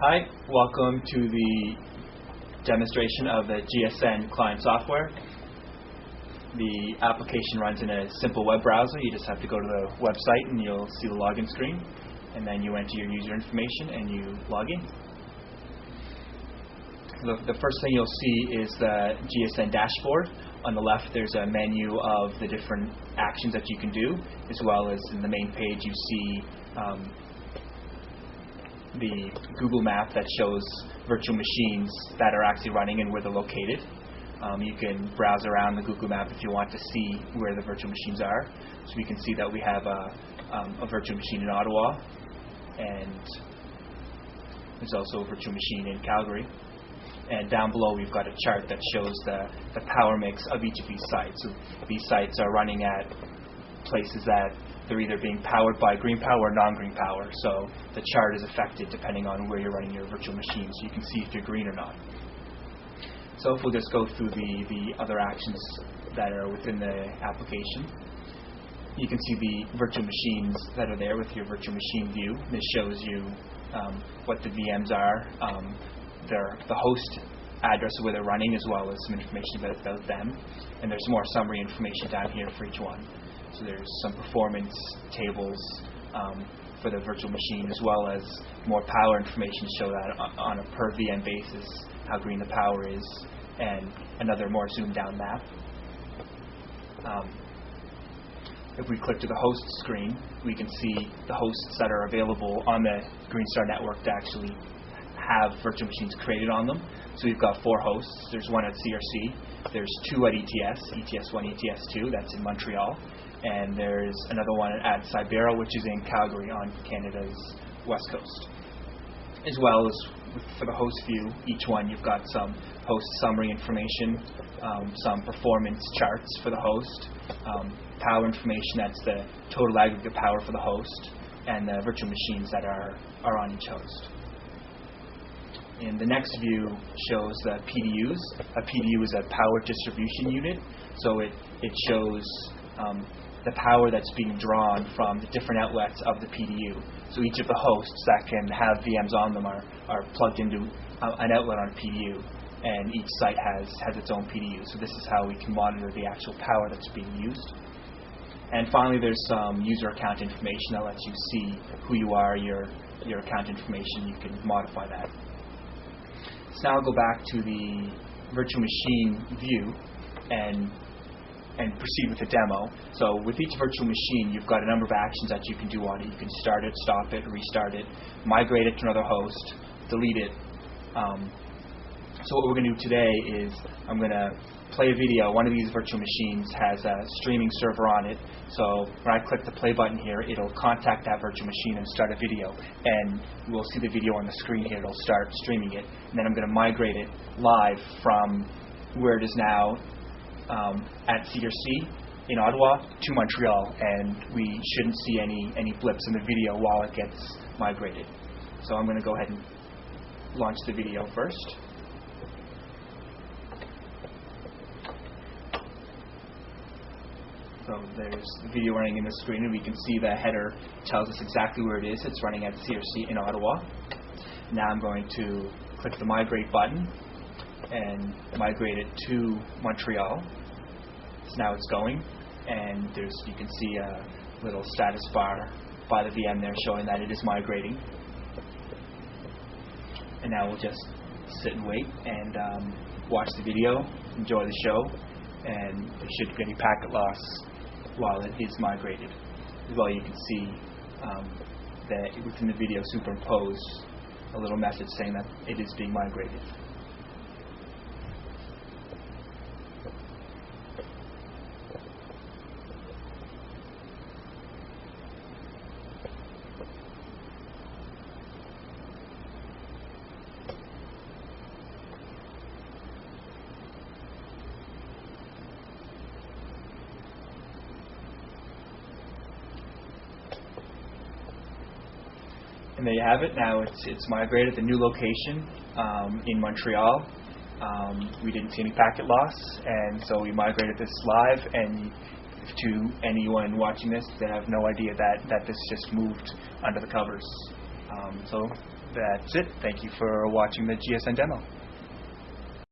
Hi, welcome to the demonstration of the GSN client software. The application runs in a simple web browser. You just have to go to the website and you'll see the login screen, and then you enter your user information and you log in. The first thing you'll see is the GSN dashboard. On the left there's a menu of the different actions that you can do, as well as in the main page you see the Google map that shows virtual machines that are actually running and where they're located. You can browse around the Google map if you want to see where the virtual machines are. So we can see that we have a virtual machine in Ottawa, and there's also a virtual machine in Calgary. And down below we've got a chart that shows the power mix of each of these sites. So these sites are running at places that they're either being powered by green power or non-green power. So the chart is affected depending on where you're running your virtual machine, so you can see if you're green or not. So if we'll just go through the other actions that are within the application. You can see the virtual machines that are there with your virtual machine view. This shows you what the VMs are, the host address of where they're running, as well as some information about them. And there's more summary information down here for each one. So there's some performance tables for the virtual machine, as well as more power information to show that on a per VM basis how green the power is, and another more zoomed down map. If we click to the host screen, we can see the hosts that are available on the Greenstar network to actually have virtual machines created on them. So we've got 4 hosts. There's one at CRC, there's 2 at ETS, ETS1, ETS2, that's in Montreal, and there's another one at Cyberra, which is in Calgary on Canada's west coast. As well as for the host view, each one you've got some host summary information, some performance charts for the host, power information, that's the total aggregate power for the host, and the virtual machines that are on each host. And the next view shows the PDUs. A PDU is a power distribution unit, so it shows the power that's being drawn from the different outlets of the PDU. So each of the hosts that can have VMs on them are plugged into an outlet on a PDU, and each site has its own PDU. So this is how we can monitor the actual power that's being used. And finally, there's some user account information that lets you see who you are, your account information. You can modify that. So now I'll go back to the virtual machine view and proceed with the demo. So with each virtual machine, you've got a number of actions that you can do on it. You can start it, stop it, restart it, migrate it to another host, delete it. So what we're going to do today is I'm going to play a video. One of these virtual machines has a streaming server on it. So when I click the play button here, it'll contact that virtual machine and start a video. And we'll see the video on the screen here. It'll start streaming it. And then I'm going to migrate it live from where it is now at CRC in Ottawa to Montreal. And we shouldn't see any blips in the video while it gets migrated. So I'm going to go ahead and launch the video first. So there's the video running in the screen, and we can see the header tells us exactly where it is. It's running at CRC in Ottawa. Now I'm going to click the migrate button and migrate it to Montreal. So now it's going, and you can see a little status bar by the VM there showing that it is migrating. And now we'll just sit and wait and watch the video, enjoy the show, and there shouldn't be any packet loss while it is migrated. As well, you can see that within the video superimposed a little message saying that it is being migrated. And there you have it. Now it's migrated to the new location in Montreal. We didn't see any packet loss, and so we migrated this live. And to anyone watching this, they have no idea that this just moved under the covers. So That's it. Thank you for watching the GSN demo.